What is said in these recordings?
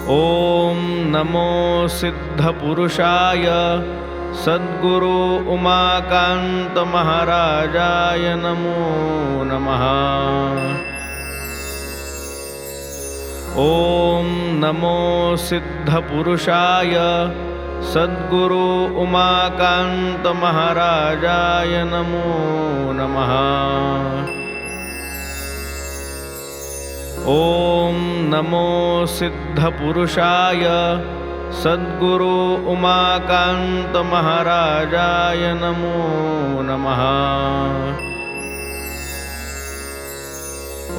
ॐ नमो सिद्धपुरुषाय सद्गुरु उमाकान्त महाराजाय नमो नमः। ॐ नमो सिद्धपुरुषाय सद्गुरु उमाकान्त महाराजाय नमो नमः। ॐ नमो सिद्धपुरुषाय सद्गुरु उमाकान्त महाराजाय नमो नमः।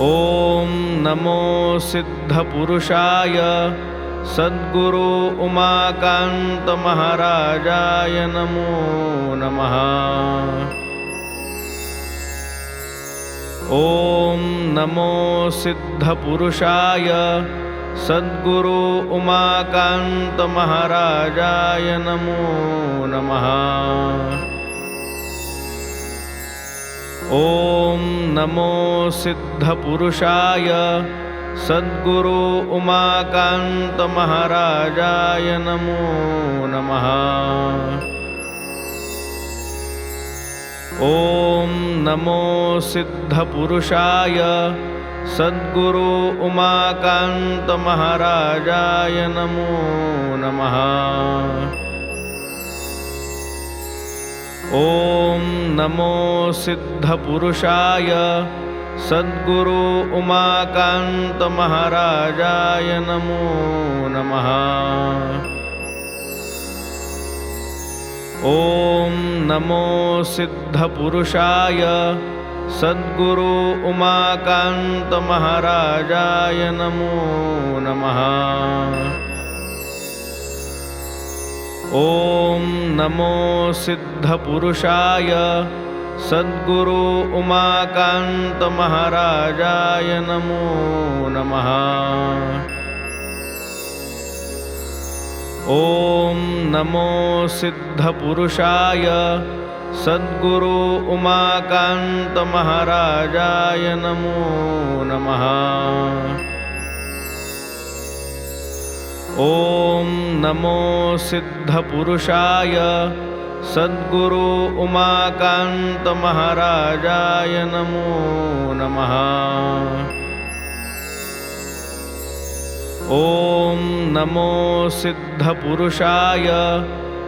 ॐ नमो सिद्धपुरुषाय सद्गुरु उमाकान्त महाराजाय नमो नमः। ॐ नमो सिद्धपुरुषाय सद्गुरु उमाकान्त महाराजाय नमो नमः। ॐ नमो सिद्धपुरुषाय सद्गुरु उमाकान्त महाराजाय नमो नमः। ॐ नमो सिद्धपुरुषाय सद्गुरु उमाकान्त महाराजाय नमो नमः। ॐ नमो सिद्धपुरुषाय सद्गुरु उमाकान्त महाराजाय नमो नमः। ॐ नमो सिद्धपुरुषाय सद्गुरु उमाकान्त महाराजाय नमो नमः। ॐ नमो सिद्धपुरुषाय सद्गुरु उमाकान्त महाराजाय नमो नमः। ॐ नमो सिद्धपुरुषाय सद्गुरु उमाकान्त महाराजाय नमो नमः। ॐ नमो सिद्धपुरुषाय सद्गुरु उमाकान्त महाराजाय नमो नमः। ॐ नमो सिद्धपुरुषाय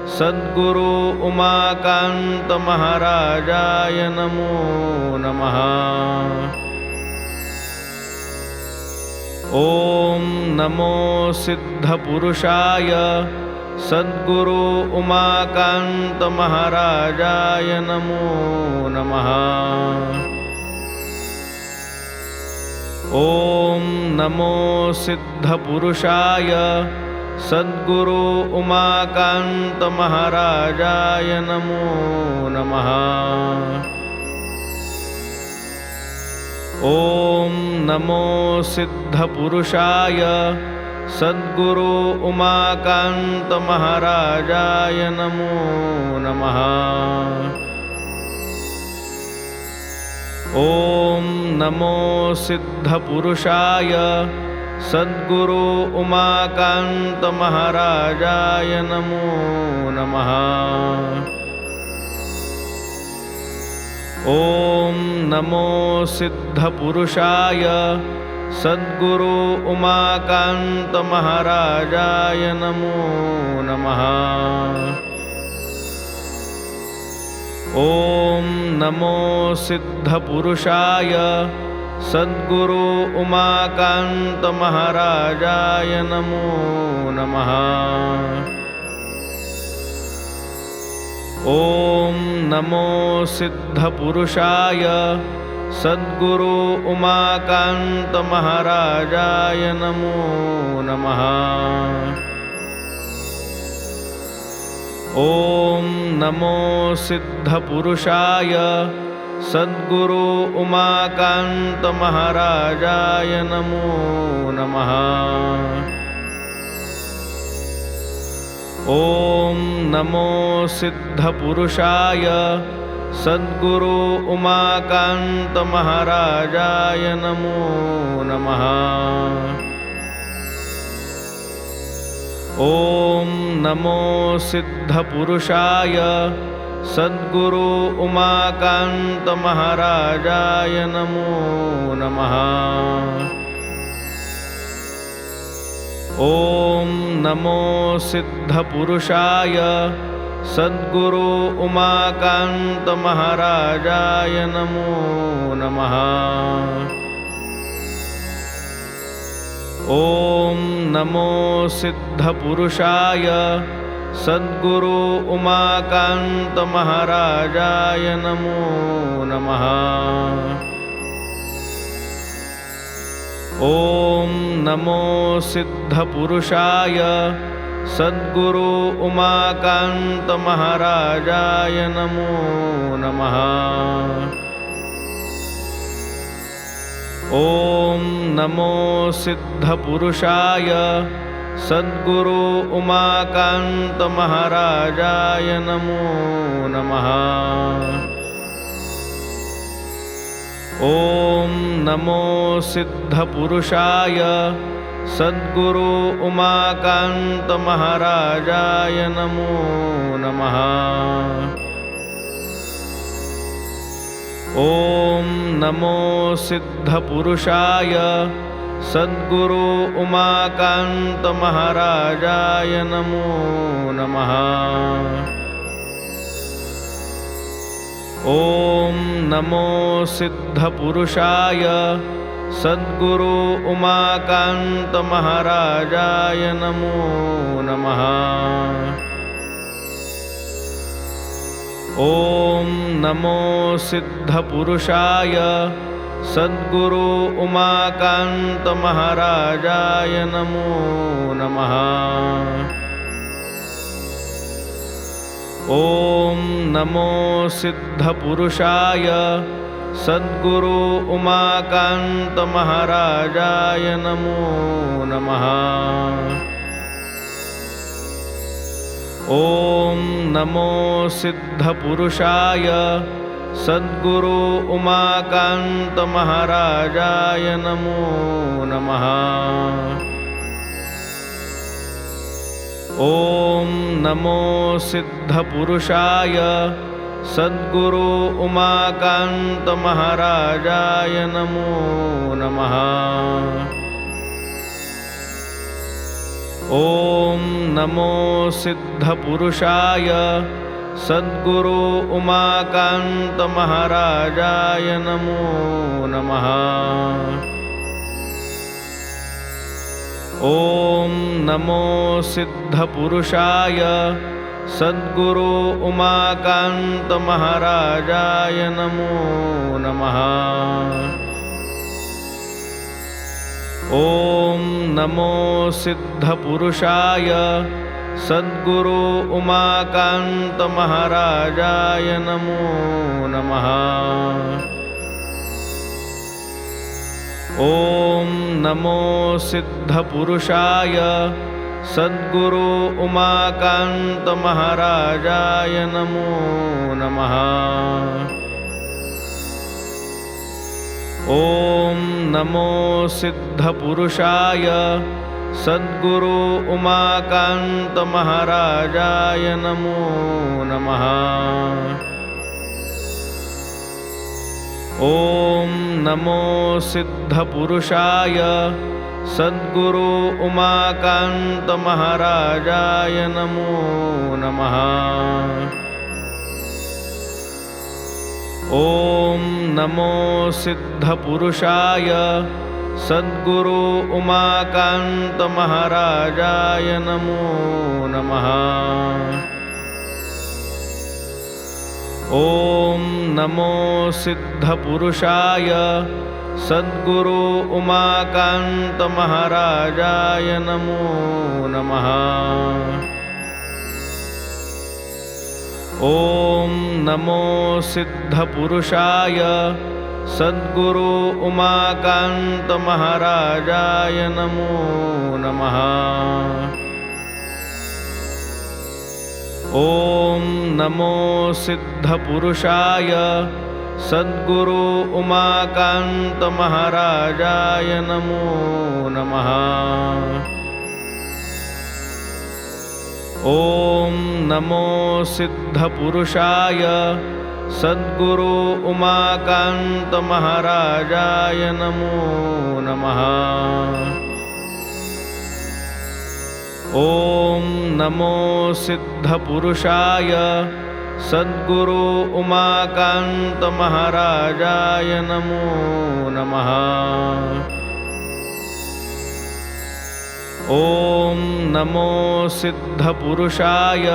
सद्गुरु उमाकान्त महाराजाय नमो नमः। ॐ नमो सिद्धपुरुषाय सद्गुरु उमाकान्त महाराजाय नमो नमः। ॐ नमो सिद्धपुरुषाय सद्गुरु उमाकान्त महाराजाय नमो नमः। ॐ नमो सिद्धपुरुषाय सद्गुरु उमाकान्त महाराजाय नमो नमः। ॐ नमो सिद्धपुरुषाय सद्गुरु उमाकान्त महाराजाय नमो नमः। ॐ नमो सिद्धपुरुषाय सद्गुरु उमाकान्त महाराजाय नमो नमः। ॐ नमो सिद्धपुरुषाय सद्गुरु उमाकान्त महाराजाय नमो नमः। ॐ नमो सिद्धपुरुषाय सद्गुरु उमाकान्त महाराजाय नमो नमः। ॐ नमो सिद्धपुरुषाय सद्गुरु उमाकान्त महाराजाय नमो नमः। ॐ नमो सिद्धपुरुषाय सद्गुरु उमाकान्त महाराजाय नमो नमः। ॐ नमो सिद्धपुरुषाय सद्गुरु उमाकान्त महाराजाय नमो नमः। ॐ नमो सिद्धपुरुषाय सद्गुरु उमाकान्त महाराजाय नमो नमः। ॐ नमो सिद्धपुरुषाय सद्गुरु उमाकान्त महाराजाय नमो नमः। ॐ नमो सिद्धपुरुषाय सद्गुरु उमाकान्त महाराजाय नमो नमः। ॐ नमो सिद्धपुरुषाय सद्गुरु उमाकान्त महाराजाय नमो नमः। ॐ नमो सिद्धपुरुषाय सद्गुरु उमाकान्त महाराजाय नमो नमः। ॐ नमो सिद्धपुरुषाय सद्गुरु उमाकान्त महाराजाय नमो नमः। ॐ नमो सिद्धपुरुषाय सद्गुरु उमाकान्त महाराजाय नमो नमः। ॐ नमो सिद्धपुरुषाय सद्गुरु उमाकान्त महाराजाय नमो नमः। ॐ नमो सिद्धपुरुषाय सद्गुरु उमाकान्त महाराजाय नमो नमः। ॐ नमो सिद्धपुरुषाय सद्गुरु उमाकान्त महाराजाय नमो नमः। ॐ नमो सिद्धपुरुषाय सद्गुरु उमाकान्त महाराजाय नमो नमः। ॐ नमो सिद्धपुरुषाय सद्गुरु उमाकान्त महाराजाय नमो नमः। ॐ नमो सिद्धपुरुषाय सद्गुरु उमाकान्त महाराजाय नमो नमः। ॐ नमो सिद्धपुरुषाय सद्गुरु उमाकान्त महाराजाय नमो नमः। ॐ नमो सिद्धपुरुषाय सद्गुरु उमाकान्त महाराजाय नमो नमः। ॐ नमो सिद्धपुरुषाय सद्गुरु उमाकान्त महाराजाय नमो नमः। ॐ नमो सिद्धपुरुषाय सद्गुरु उमाकान्त महाराजाय नमो नमः। ॐ नमो सिद्धपुरुषाय सद्गुरु उमाकान्त महाराजाय नमो नमः। ॐ नमो सिद्धपुरुषाय सद्गुरु उमाकान्त महाराजाय नमो नमः। ॐ नमो सिद्धपुरुषाय सद्गुरु उमाकान्त महाराजाय नमो नमः। ॐ नमो सिद्धपुरुषाय सद्गुरु उमाकान्त महाराजाय नमो नमः। ॐ नमो सिद्धपुरुषाय सद्गुरु उमाकान्त महाराजाय नमो नमः। ॐ नमो सिद्धपुरुषाय सद्गुरु उमाकान्त महाराजाय नमो नमः। ॐ नमो सिद्धपुरुषाय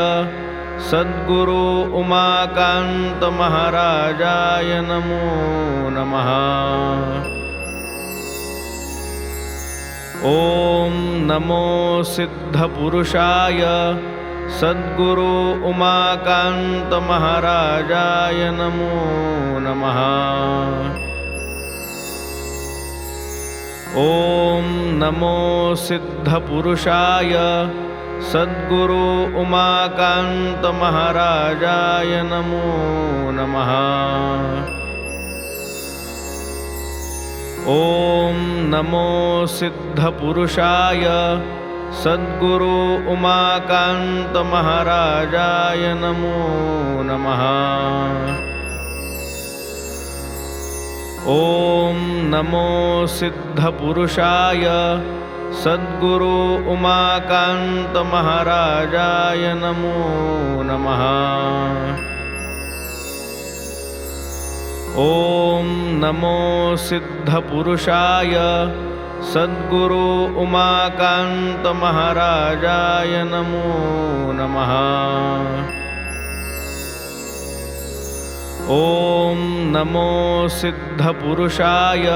सद्गुरु उमाकान्त महाराजाय नमो नमः। ॐ नमो सिद्धपुरुषाय सद्गुरु उमाकान्त महाराजाय नमो नमः। ॐ नमो सिद्धपुरुषाय सद्गुरु उमाकान्त महाराजाय नमो नमः। ॐ नमो सिद्धपुरुषाय सद्गुरु उमाकान्त महाराजाय नमो नमः। ॐ नमो सिद्धपुरुषाय सद्गुरु उमाकान्त महाराजाय नमो नमः। ॐ नमो सिद्धपुरुषाय सद्गुरु उमाकान्त महाराजाय नमो नमः। ॐ नमो सिद्धपुरुषाय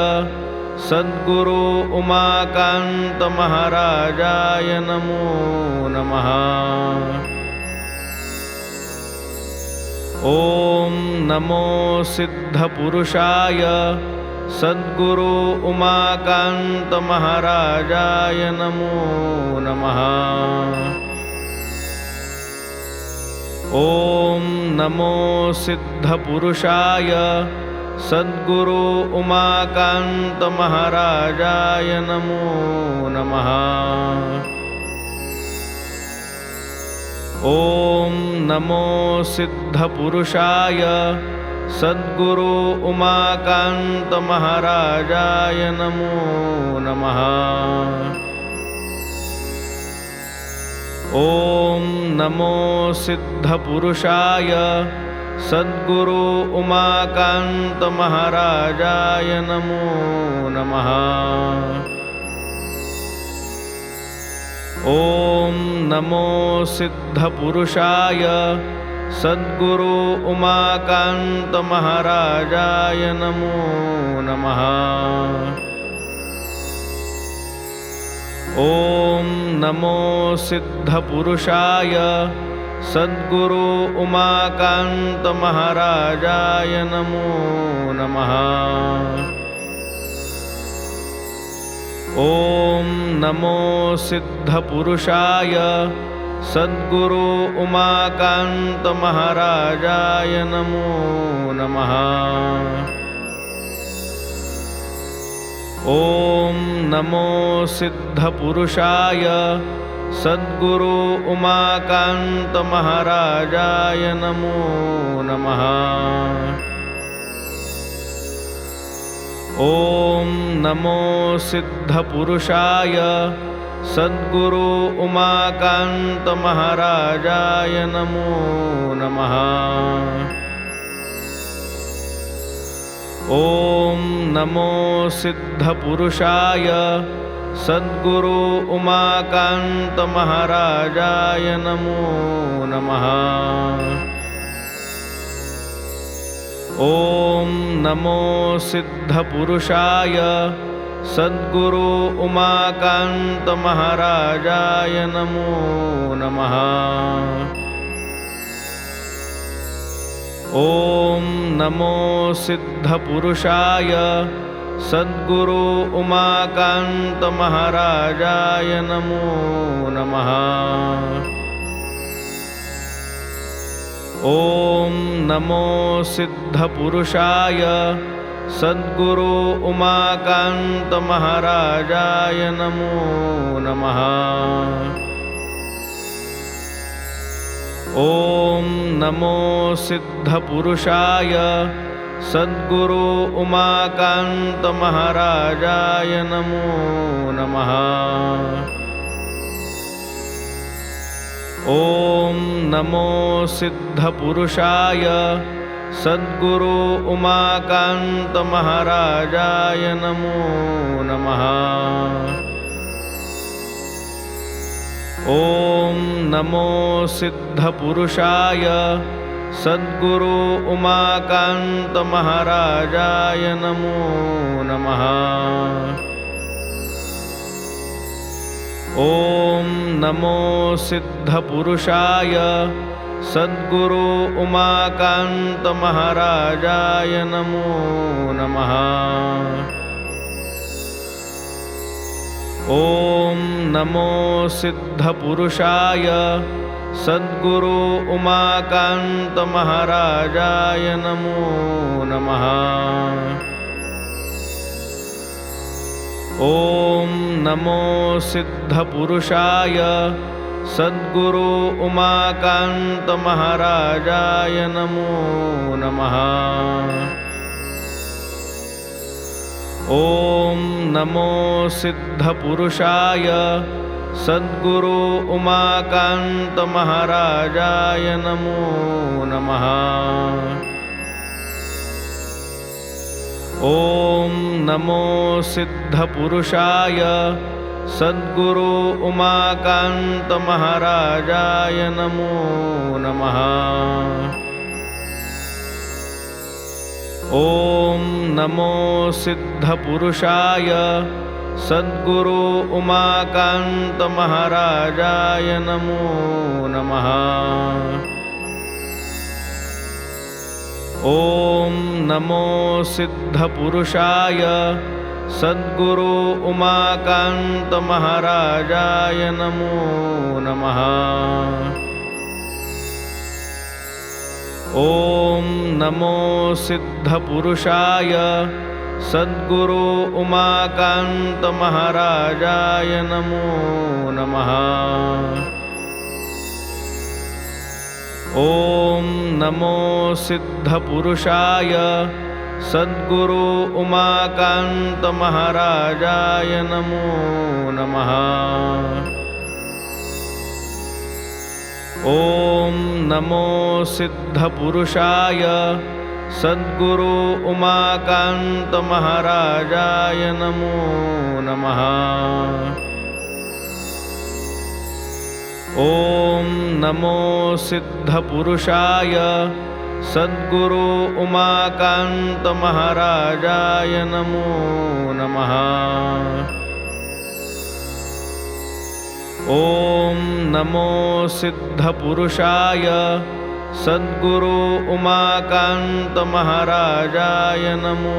सद्गुरु उमाकान्त महाराजाय नमो नमः। ॐ नमो सिद्धपुरुषाय सद्गुरु उमाकान्त महाराजाय नमो नमः। ॐ नमो सिद्धपुरुषाय सद्गुरु उमाकान्त महाराजाय नमो नमः। ॐ नमो सिद्धपुरुषाय सद्गुरु उमाकान्त महाराजाय नमो नमः। ॐ नमो सिद्धपुरुषाय सद्गुरु उमाकान्त महाराजाय नमो नमः। ॐ नमो सिद्धपुरुषाय सद्गुरु उमाकान्त महाराजाय नमो नमः। ॐ नमो सिद्धपुरुषाय सद्गुरु उमाकान्त महाराजाय नमो नमः। ॐ नमो सिद्धपुरुषाय सद्गुरु उमाकान्त महाराजाय नमो नमः। ॐ नमो सिद्धपुरुषाय सद्गुरु उमाकान्त महाराजाय नमो नमः। ॐ नमो सिद्धपुरुषाय सद्गुरु उमाकान्त महाराजाय नमो नमः। ॐ नमो सिद्धपुरुषाय सद्गुरु उमाकान्त महाराजाय नमो नमः। ॐ नमो सिद्धपुरुषाय सद्गुरु उमाकान्त महाराजाय नमो नमः। ॐ नमो सिद्धपुरुषाय सद्गुरु उमाकान्त महाराजाय नमो नमः। ॐ नमो सिद्धपुरुषाय सद्गुरु उमाकान्त महाराजाय नमो नमः। ॐ नमो सिद्धपुरुषाय सद्गुरु उमाकान्त महाराजाय नमो नमः। ॐ नमो सिद्धपुरुषाय सद्गुरु उमाकान्त महाराजाय नमो नमः। ॐ नमो सिद्धपुरुषाय सद्गुरु उमाकान्त महाराजाय नमो नमः। ॐ नमो सिद्धपुरुषाय सद्गुरु उमाकान्त महाराजाय नमो नमः। ॐ नमो सिद्धपुरुषाय सद्गुरु उमाकान्त महाराजाय नमो नमः। ॐ नमो सिद्धपुरुषाय सद्गुरु उमाकान्त महाराजाय नमो नमः। ॐ नमो सिद्धपुरुषाय सद्गुरु उमाकान्त महाराजाय नमो नमः। ॐ नमो सिद्धपुरुषाय सद्गुरु उमाकान्त महाराजाय नमो नमः। ॐ नमो सिद्धपुरुषाय सद्गुरु उमाकान्त महाराजाय नमो नमः। ॐ नमो सिद्धपुरुषाय सद्गुरु उमाकान्त महाराजाय नमो नमः। ॐ नमो सिद्धपुरुषाय सद्गुरु उमाकान्त महाराजाय नमो नमः। ॐ नमो सिद्धपुरुषाय सद्गुरु उमाकान्त महाराजाय नमो नमः। ॐ नमो सिद्धपुरुषाय सद्गुरु उमाकान्त महाराजाय नमो नमः। ॐ नमो सिद्धपुरुषाय सद्गुरु उमाकान्त महाराजाय नमो नमः। ॐ नमो सिद्धपुरुषाय सद्गुरु उमाकान्त महाराजाय नमो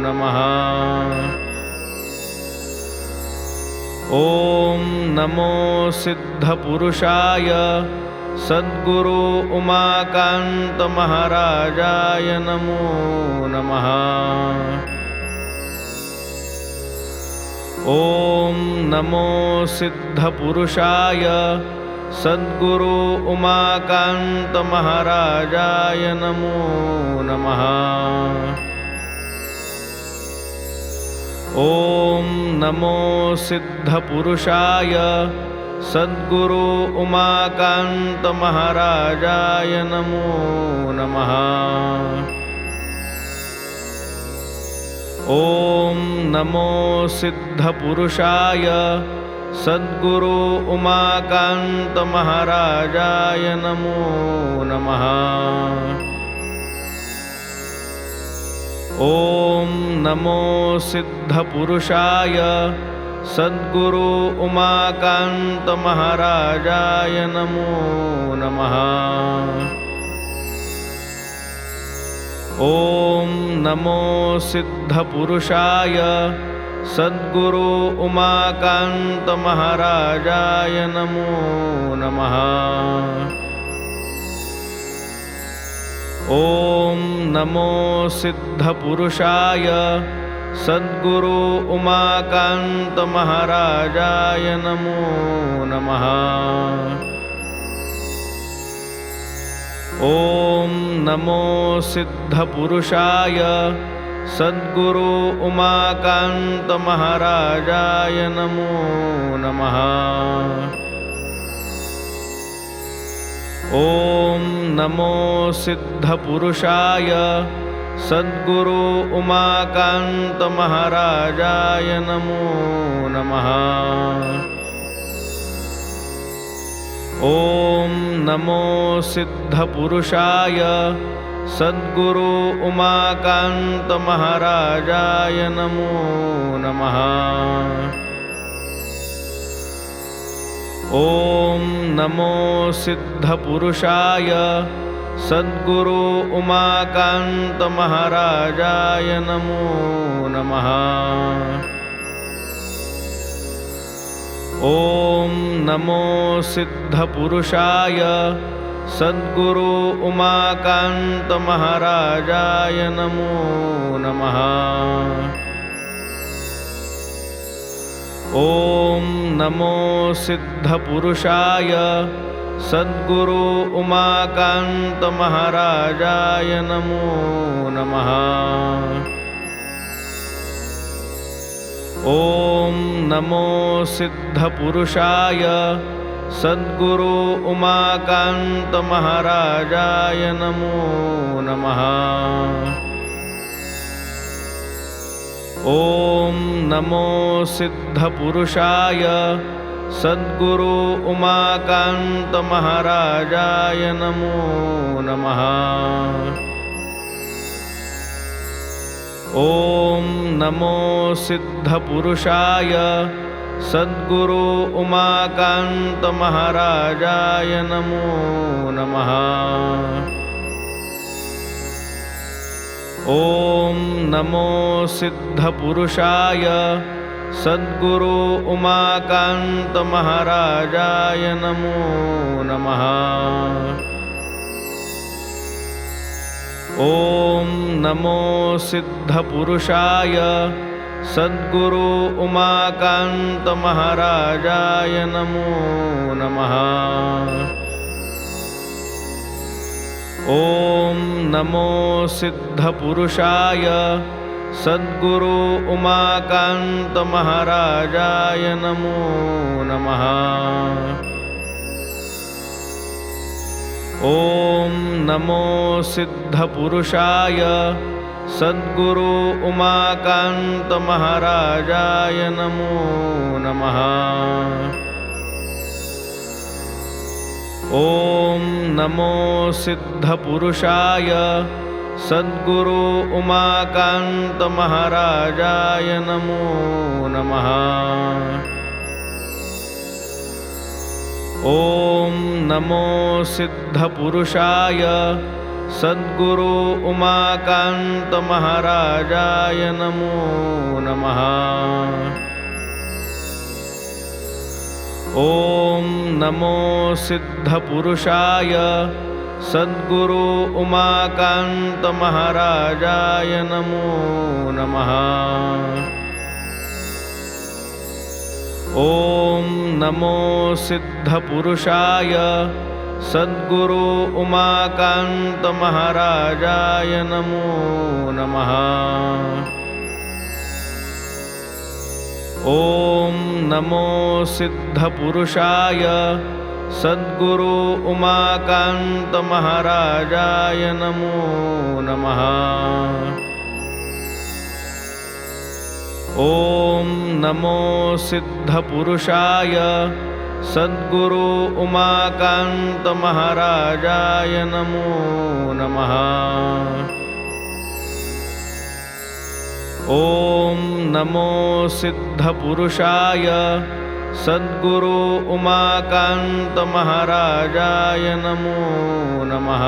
नमः। ॐ नमो सिद्धपुरुषाय सद्गुरु उमाकान्त महाराजाय नमो नमः। ॐ नमो सिद्धपुरुषाय सद्गुरु उमाकान्त महाराजाय नमो नमः। ॐ नमो सिद्धपुरुषाय सद्गुरु उमाकान्त महाराजाय नमो नमः। ॐ नमो सिद्धपुरुषाय सद्गुरु उमाकान्त महाराजाय नमो नमः। ॐ नमो सिद्धपुरुषाय सद्गुरु उमाकान्त महाराजाय नमो नमः। ॐ नमो सिद्धपुरुषाय सद्गुरु उमाकान्त महाराजाय नमो नमः। ॐ नमो सिद्धपुरुषाय सद्गुरु उमाकान्त महाराजाय नमो नमः। ॐ नमो सिद्धपुरुषाय सद्गुरु उमाकान्त महाराजाय नमो नमः। ॐ नमो सिद्धपुरुषाय सद्गुरु उमाकान्त महाराजाय नमो नमः। ॐ नमो सिद्धपुरुषाय सद्गुरु उमाकान्त महाराजाय नमो नमः। ॐ नमो सिद्धपुरुषाय सद्गुरु उमाकान्त महाराजाय नमो नमः। ॐ नमो सिद्धपुरुषाय सद्गुरु उमाकान्त महाराजाय नमो नमः। ॐ नमो सिद्धपुरुषाय सद्गुरु उमाकान्त महाराजाय नमो नमः। ॐ नमो सिद्धपुरुषाय सद्गुरु उमाकान्त महाराजाय नमो नमः। ॐ नमो सिद्धपुरुषाय सद्गुरु उमाकान्त महाराजाय नमो नमः। ॐ नमो सिद्धपुरुषाय सद्गुरु उमाकान्त महाराजाय नमो नमः। ॐ नमो सिद्धपुरुषाय सद्गुरु उमाकान्त महाराजाय नमो नमः। ॐ नमो सिद्धपुरुषाय सद्गुरु उमाकान्त महाराजाय नमो नमः। ॐ नमो सिद्धपुरुषाय सद्गुरु उमाकान्त महाराजाय नमो नमः। ॐ नमो सिद्धपुरुषाय सद्गुरु उमाकान्त महाराजाय नमो नमः। ॐ नमो सिद्धपुरुषाय सद्गुरु उमाकान्त महाराजाय नमो नमः। ॐ नमो सिद्धपुरुषाय सद्गुरु उमाकान्त महाराजाय नमो नमः। ॐ नमो सिद्धपुरुषाय सद्गुरु उमाकान्त महाराजाय नमो नमः। ॐ नमो सिद्धपुरुषाय सद्गुरु उमाकान्त महाराजाय नमो नमः। ॐ नमो सिद्धपुरुषाय सद्गुरु उमाकान्त महाराजाय नमो नमः। ॐ नमो सिद्धपुरुषाय सद्गुरु उमाकान्त महाराजाय नमो नमः। ॐ नमो सिद्धपुरुषाय सद्गुरु उमाकान्त महाराजाय नमो नमः।